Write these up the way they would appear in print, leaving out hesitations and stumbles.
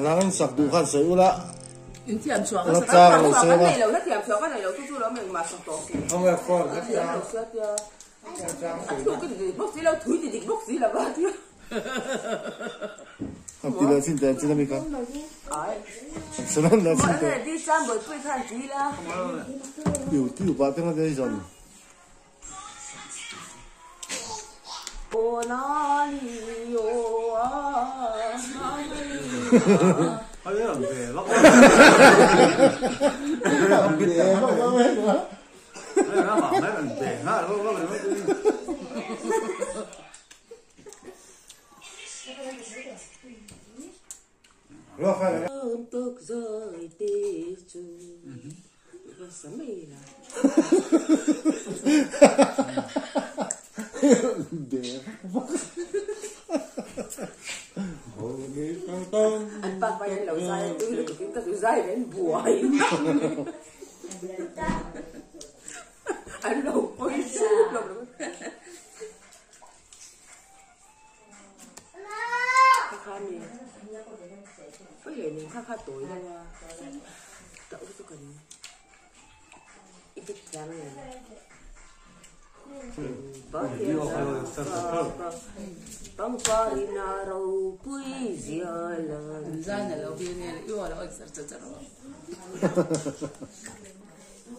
Lang sạc đủ khăn sữa lá. Những tiệm xuống nó ra là cái này là nó tiệm xuống cái này là chút đó mình mà sọc tổ kì. Không là con cái gì cái gì bốc gì đâu thúi thì bốc gì là ba chứ. Học tí là xin tiền xin làm gì con? Xin làm là xin tiền. Đi sang bởi quay than gì là. Tiểu ba tiếng là cái gì rồi? Ô nó đi ô à. Hãy subscribe cho kênh Ghiền Mì Gõ để không bỏ anh ba bay lên lầu dai tôi được chúng ta từ dai đến buổi anh lầu quay xuống lầu khá nè cái này mình khá tuổi đâu cậu tôi cần ít ít ra này băng qua đi nào rồi quý giờ là ra nhà lâu bên này yêu là ơi sợ sợ rồi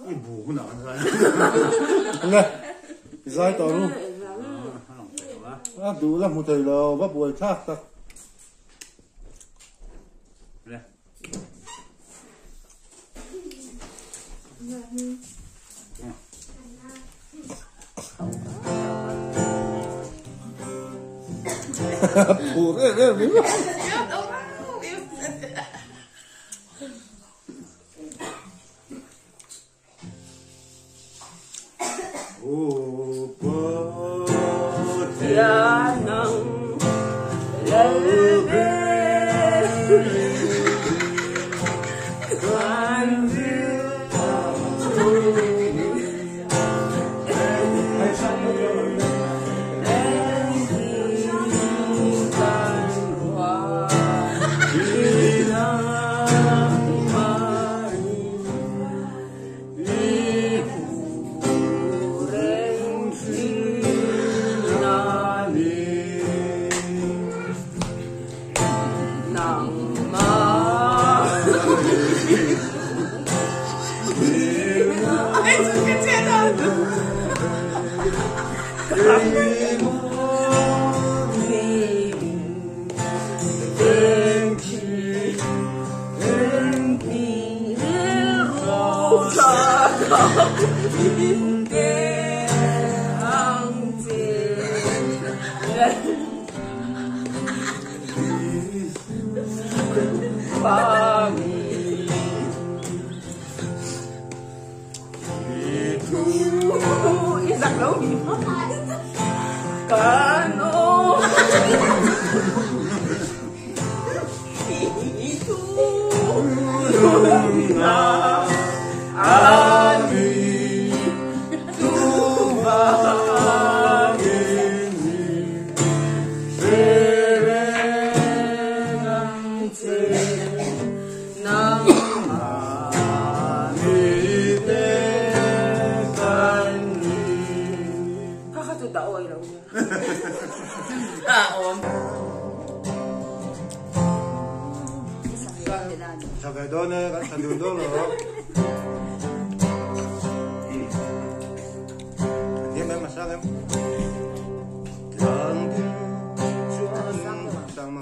cái bù nào vậy Này, dai tao luôn. Đủ là một thời là bắt buổi khác ta. Bù đấy đúng không? Chào cái đó nè, các thằng đường đó rồi. Em mà sao em? Sang mà.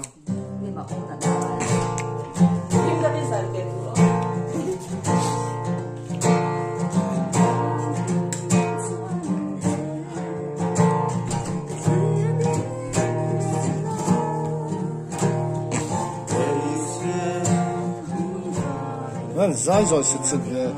nhưng mà không thật nhưng ta đi giải tiền của Lan zay zor sıksın ya.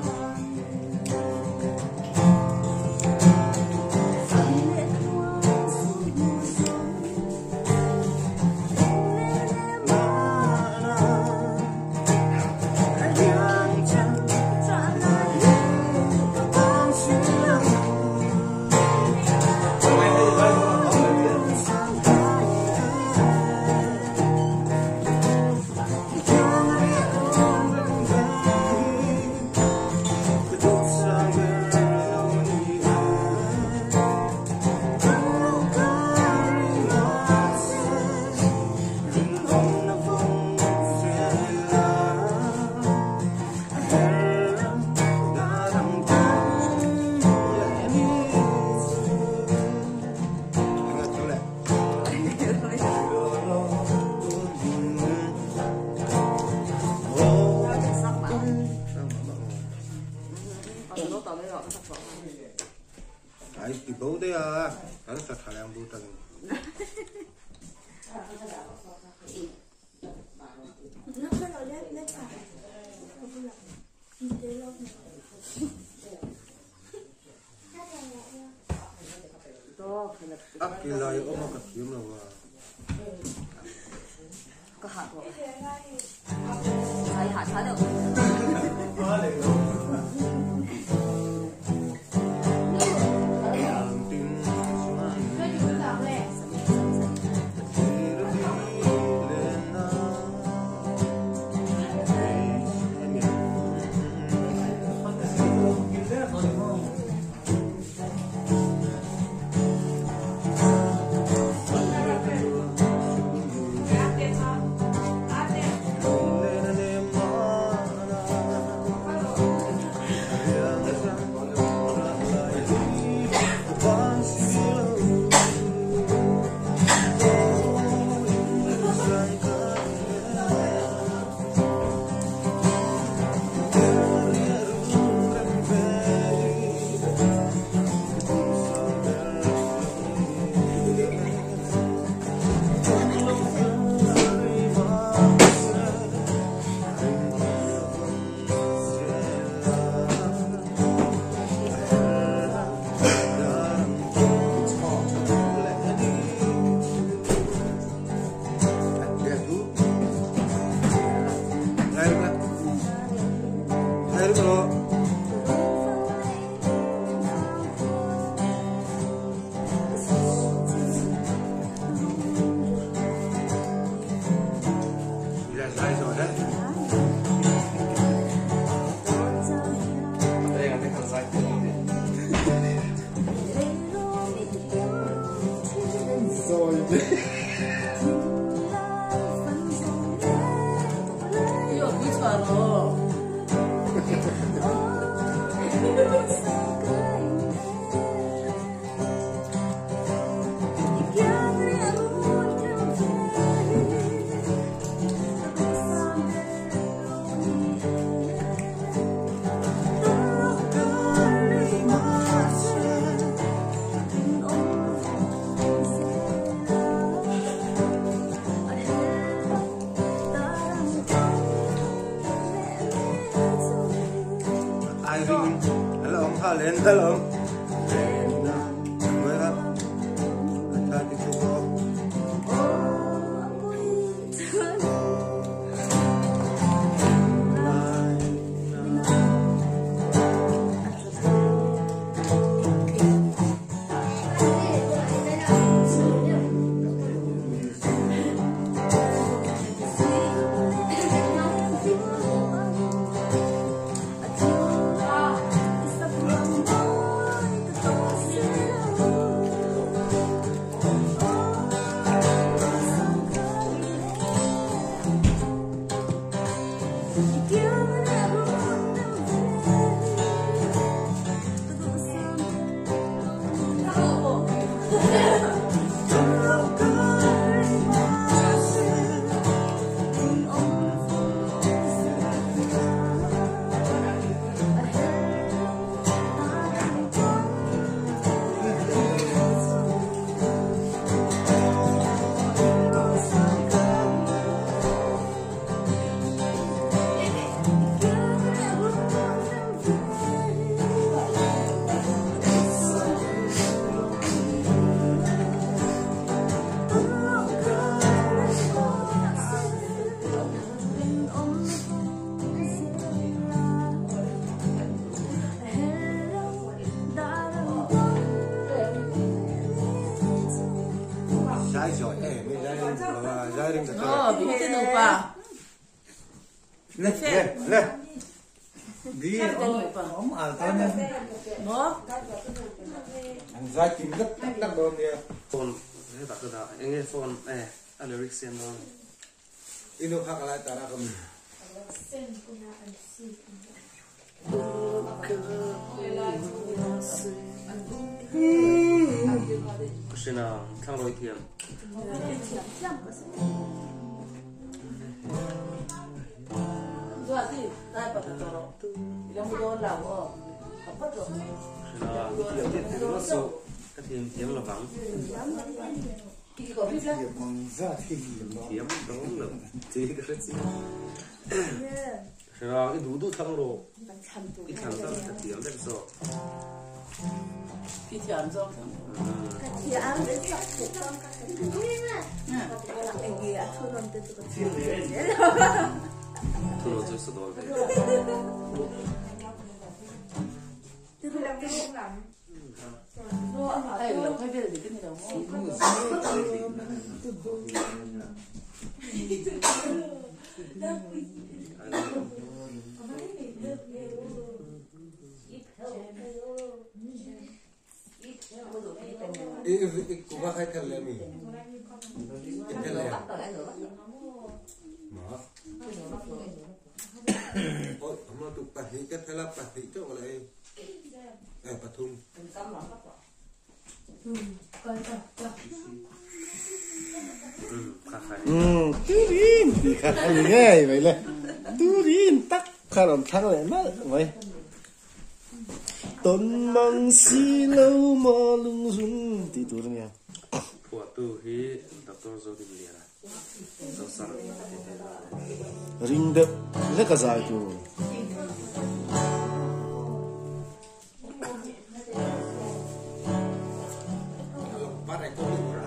到那个他说。哎，比不的啊，还是他俩不等。áp kỳ lại ôm một cái kiếm rồi à có hạt rồi hạt thái được lên hello mới lắm ta đi chung 밑에 오빠. 네. Đi ốm tao nha. 뭐? Anh ra kiếm rất đắt đồn kìa. Phone, thế bảo đó, anh nghe phone, anh lyric xem thôi. Ino khác lại ta ra không? Xin thang rồi thiền. 좋아, 나 봐도 이런 거 올라고. là tiếng thì nó sâu cái tiếng là vắng Thiệp bằng ra thì tiếng đó là chỉ cái gì là cái đủ thằng rồi cái thằng đó là tiếng rất sâu Phi thiện rồi. thu nó rất sâu đấy Ai lâu hay biết được cái gì đâu. Cũng có hai thân là mình thân là mở ôi nó tụt bạch thì cái thay là bạch thì chỗ lại bạch thùng Turin thì khá nghe vậy là Turin tắc khá làm thắng lại nó vậy Tôn mang xí lâu mà lung rung thì tôi nghe của từ khi đọc tôi rồi thì liền sao sao ring đập rất là dài tu bắt này cũng được rồi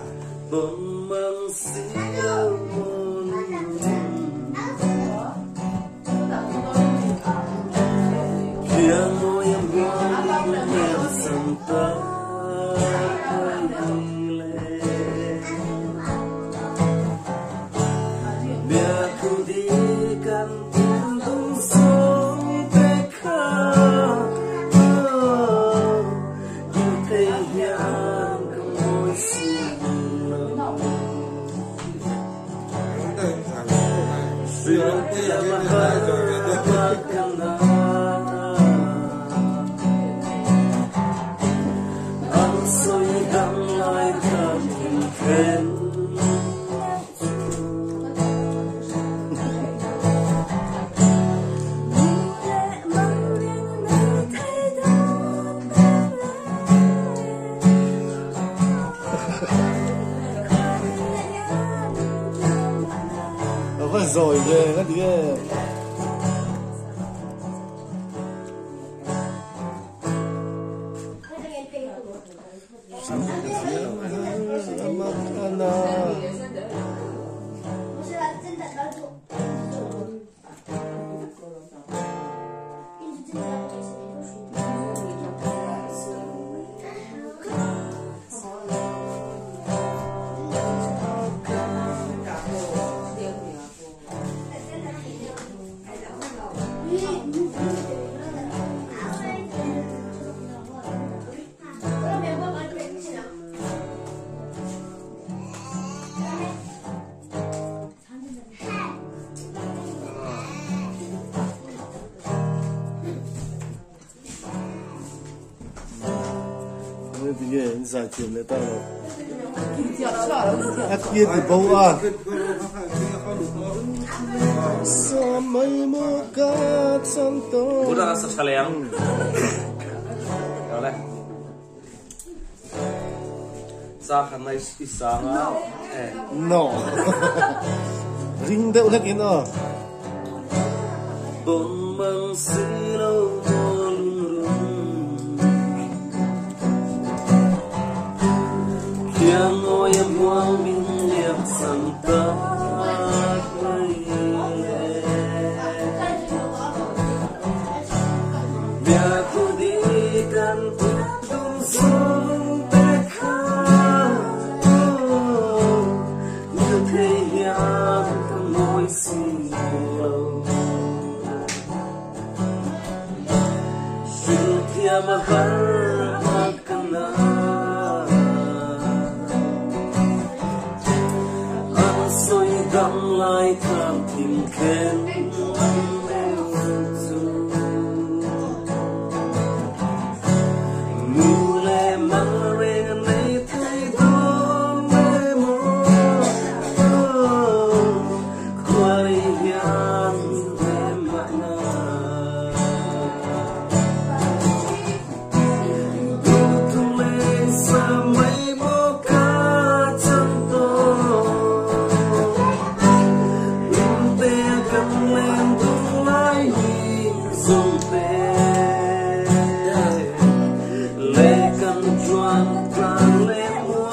tôn mang xí lâu rồi ghê nó ghê thì nghe giải tiền lại tao kia thì bầu à sao mấy mơ cá chân tôi udah sekalian oleh sa kanai isanga no ring đeo lắc nó tôn mang xí lâu yang ngồi em buông mình liệp sẵn ta biar ku dikan tung sung tekha như thế gian trong môi xin lâu xin kia mà vẫn kana lại tham tìm khen mù lệ mang lên này thay đón mê mô qua đi hiền về mãi tràn lên múa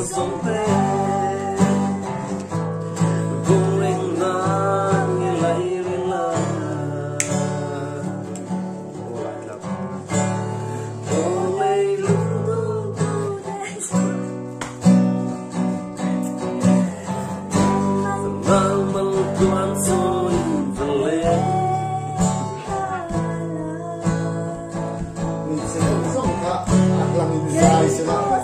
sông tê cùng anh na như lấy lên lờ ô lấy lung mang mang tuan soi vần lên mình sẽ không sống cả làm mình dài sẽ là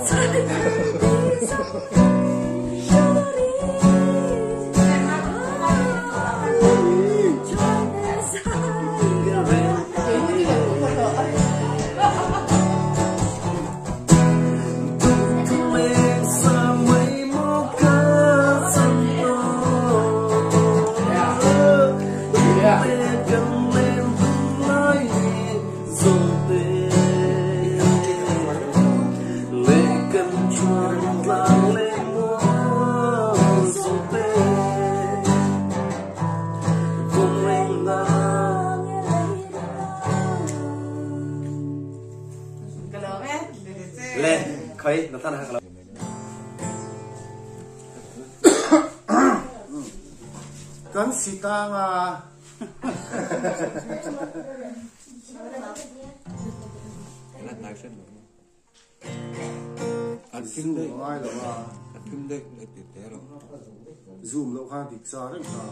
lên khơi nó thân hàng cắn xì tang à ăn kim đấy ai là mà ăn kim đấy để té rồi zoom lâu khang thì sao đấy sao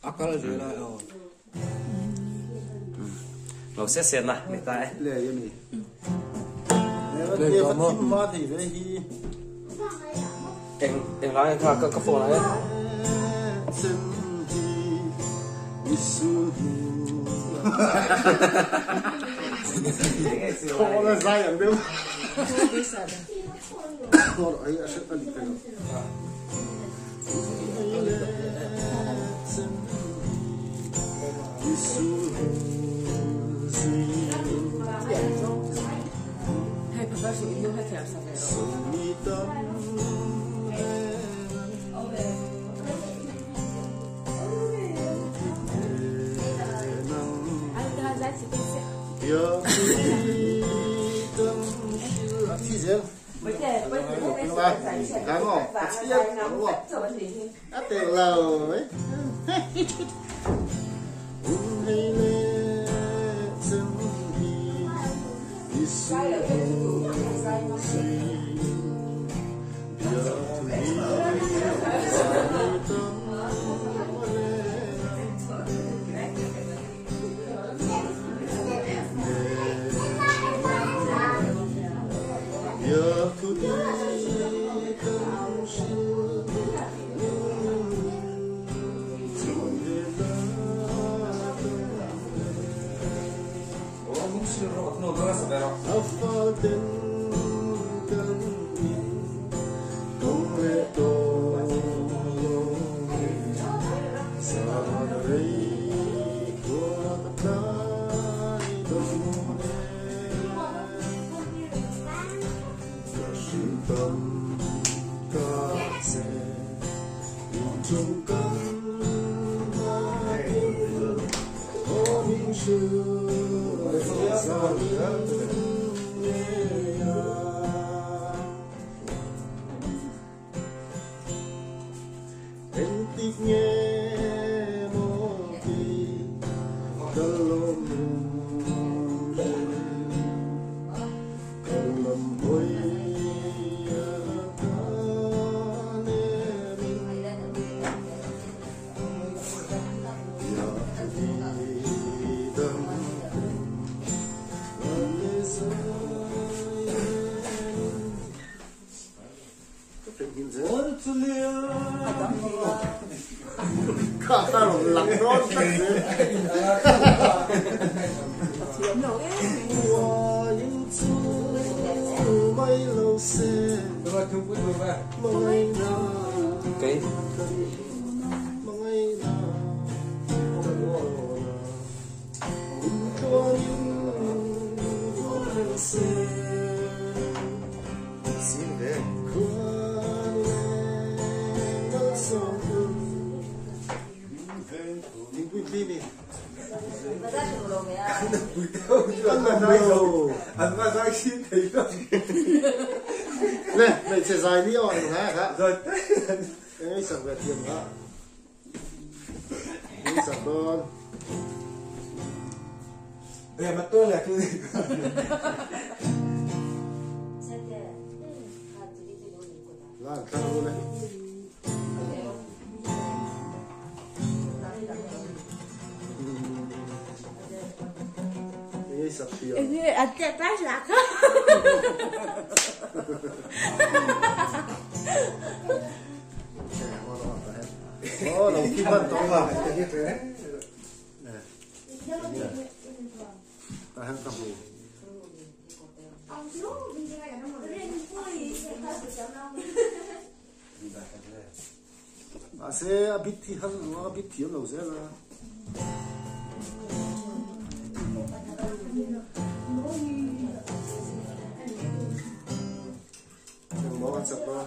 아까를 제라요 nó sẽ xem này người ta lệ như này nếu mà kim ma thì về hi em nói cái phone này không là dàiอย่างเดียวก็ไอ้เสร็จอันนี้เป็นHay papá si no hay que hacer. Thì dễ Bây giờ Đáng ngỏ Chị em Đúng không Áp tiền lầu ấy lặng đó cái Ăn mà nói xin thấy rồi. Nè, mày sẽ dài đi rồi hả? Rồi. Cái sẵn về tiền đó. Cái sẵn con. Để mà tôi là cái gì? Là khăn luôn đấy. Cái sẵn tiền. 이게 아때 다시 나가. Đồng kim văn to vào. Ta hàng cặp luôn. À sẽ biết thì hơn nó biết thiếu lâu sẽ là. Đừng bỏ ăn sập ra.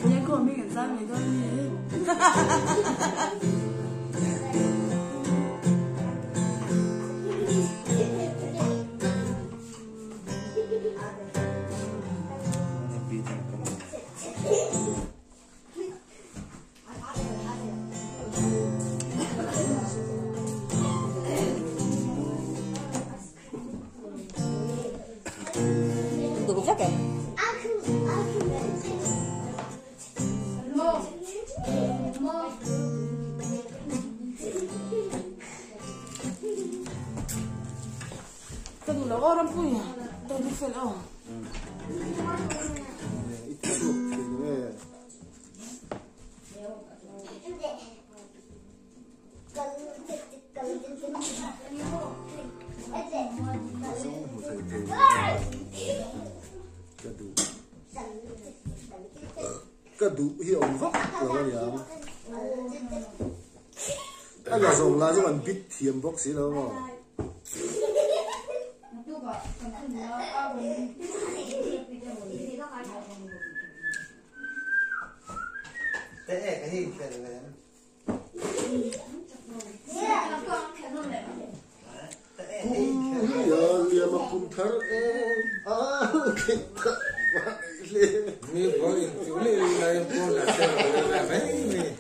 그냥 그거 미긴 쌈이 더니. 누구 작게? Tadi lah orang punya. Tadi film. Ít chút thì nó cái đủ hiệu vóc của nó nhỉ? Cái là dùng là chứ còn biết thiềm vóc xí đâu mà. Cái hình cái này. Ya mà cũng thở cái thở lên. Ni boy, chú lên này cô là xem là mấy này.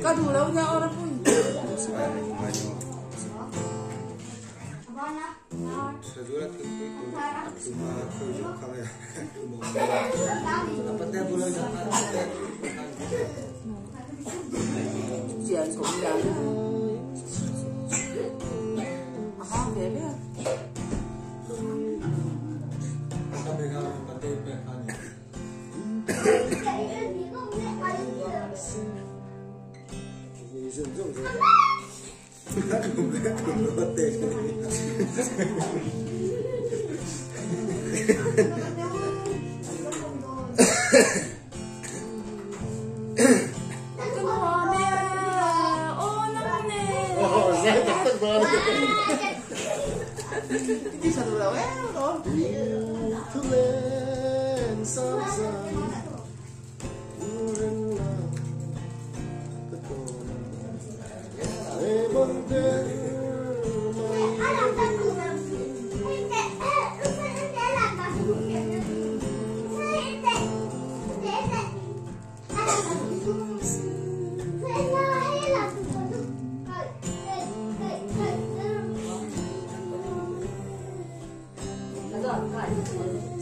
Kadu lah punya orang punya. Sejulah cuma kerja kau ya. Apa teh boleh jangan. Chuyện cũng là về biết Sampai kau mati pekan. Dừng dừng dừng. Saya tak tahu. Đi sao được đâu ấy đó. Thu lên sao sao.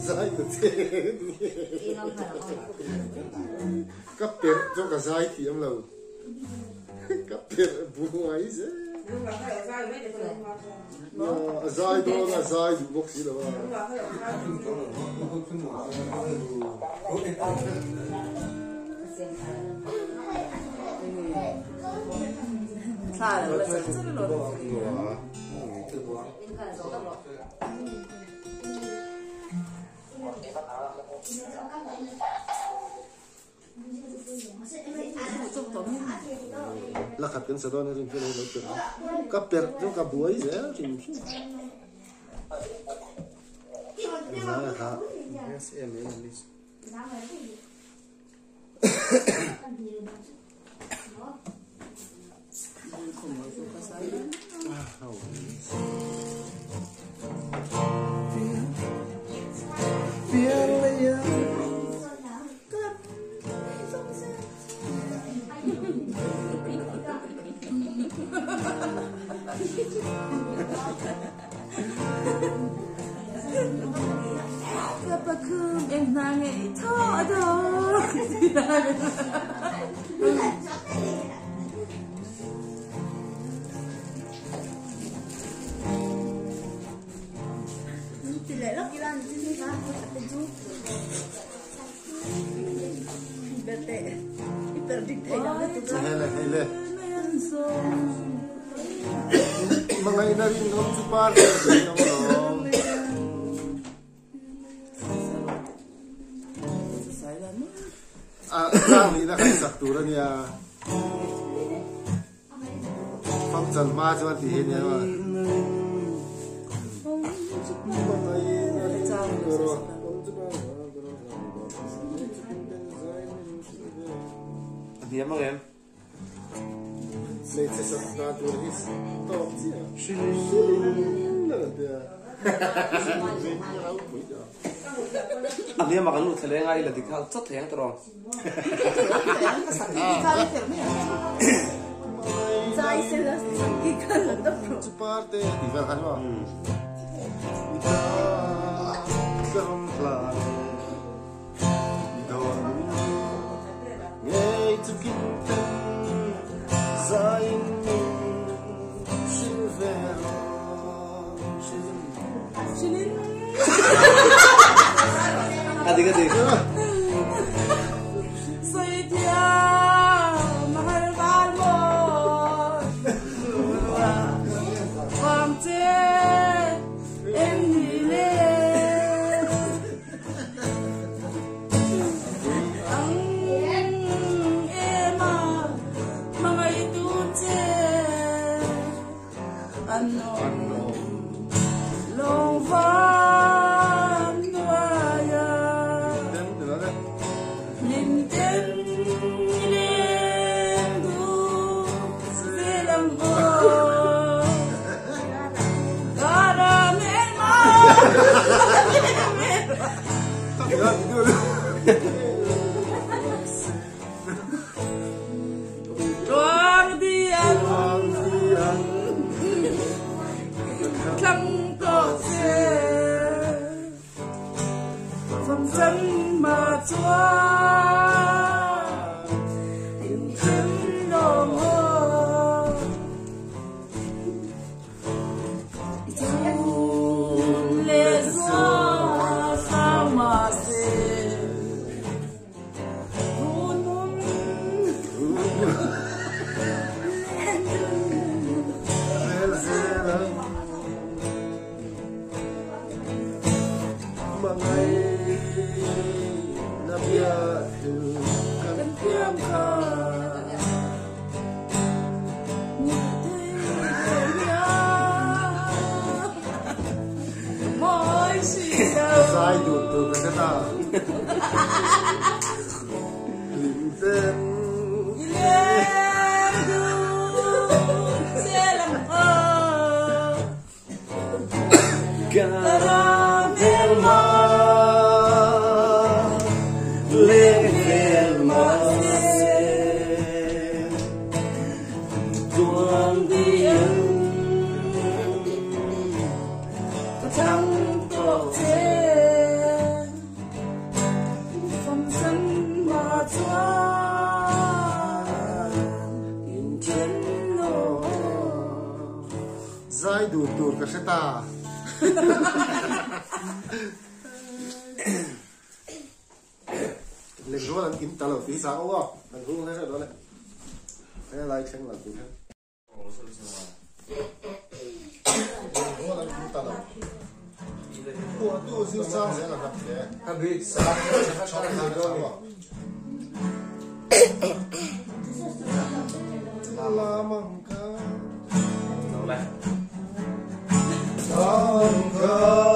Zai được thế. Cấp tiền cho cả zai thì em lâu. Cấp tiền buông ấy chứ. Zai đó là zai dùng bốc xí đâu. Sai rồi, sai rồi. Là khát cái đó nên cái này nó được. Cấp tiền cho cả buổi dễ thì. Zai ha. Yes, em ấy đi. Apa ku yang nangis todo. Tidak lagi lah di sini kan, tentu. Bete, iperdiktai dah tu. Hele. Mga inarin ng supar. Kami na kay saktura niya. Pagsan ma chuan ti hen ya. Dia mau kan? Late sa natur his top siya. Dia makan lu teleng ai là thì khao rất thèm tao. Zai sila sakit kalau dah pro. Parte di kan ba. Ita kampla. Ngay tu kita zain silvero. Adik-adik. Saya mahal balmo. Pamte emile. Ang ema mga itute. Ano lova. Phong trần mà chúa hình chân đồ mơ lệ gió sao mà xê hôn hôn sai đủ từ cái thế nào lính tên Lên du sẽ làm Caramel lên mà tuôn điên thăng tổ trên phong dân mà cho in trên lô sai đủ từ cái thế ta lên số là kiếm tao là phí sao quá mình cũng thấy đó đấy thế lại xem là cũng thế số là kiếm tao là của tu siêu sang sẽ là gặp thế他比啥他超他高了。 la la mong ca đâu đây mong ca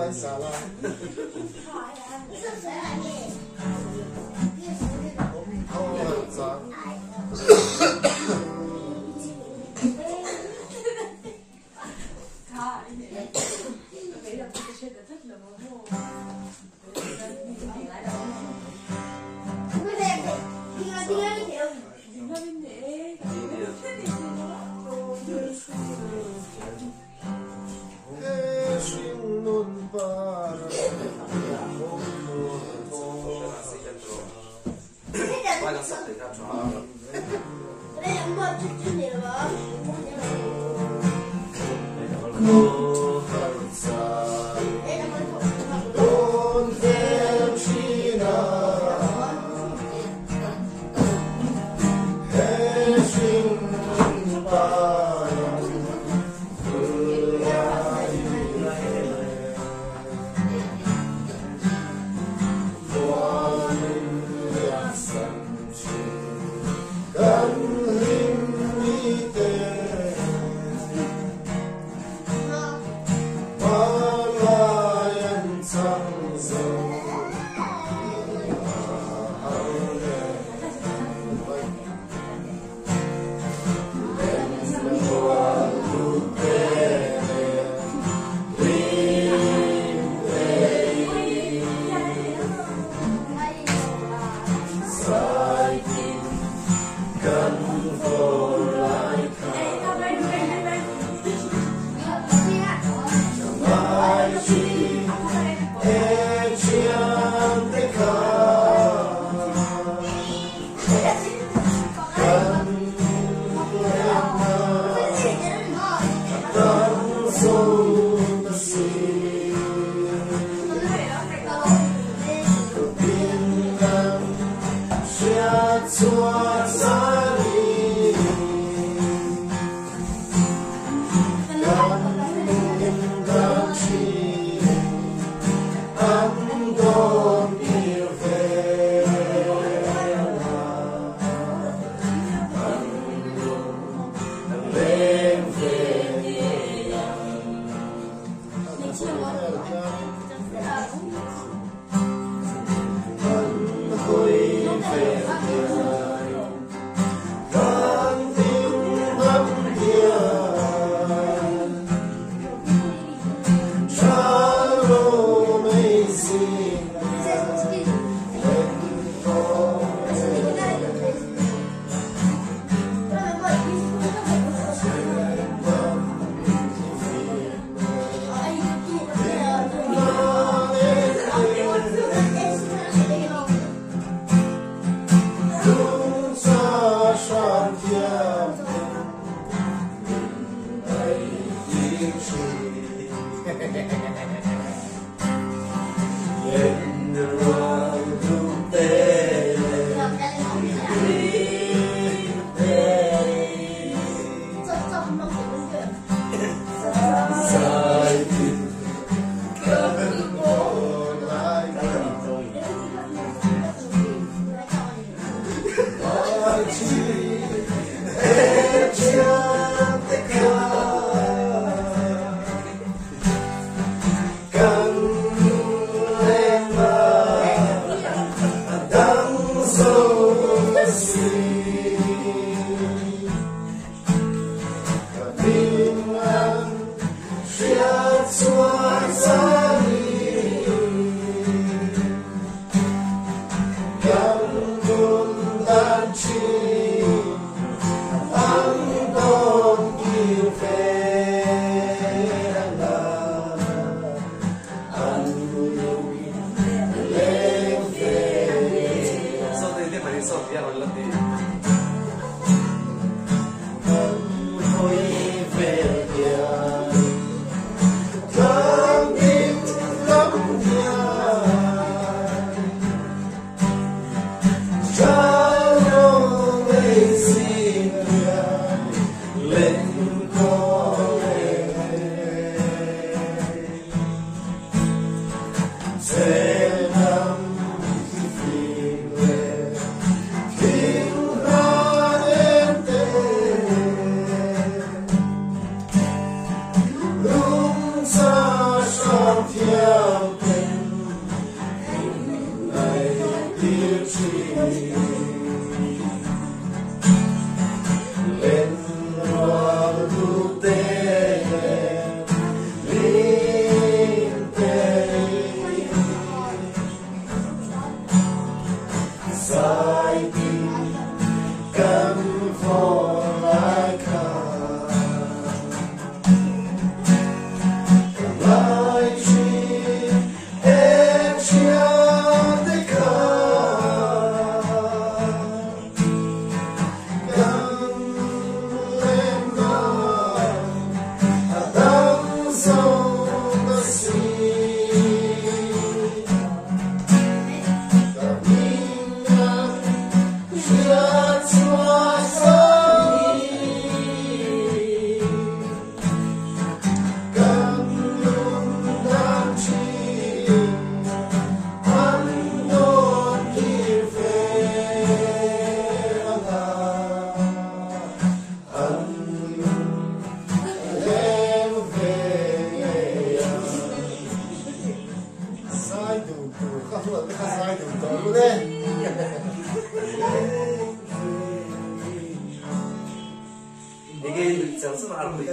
vai xả la không làm sao Yeah. 小是哪里？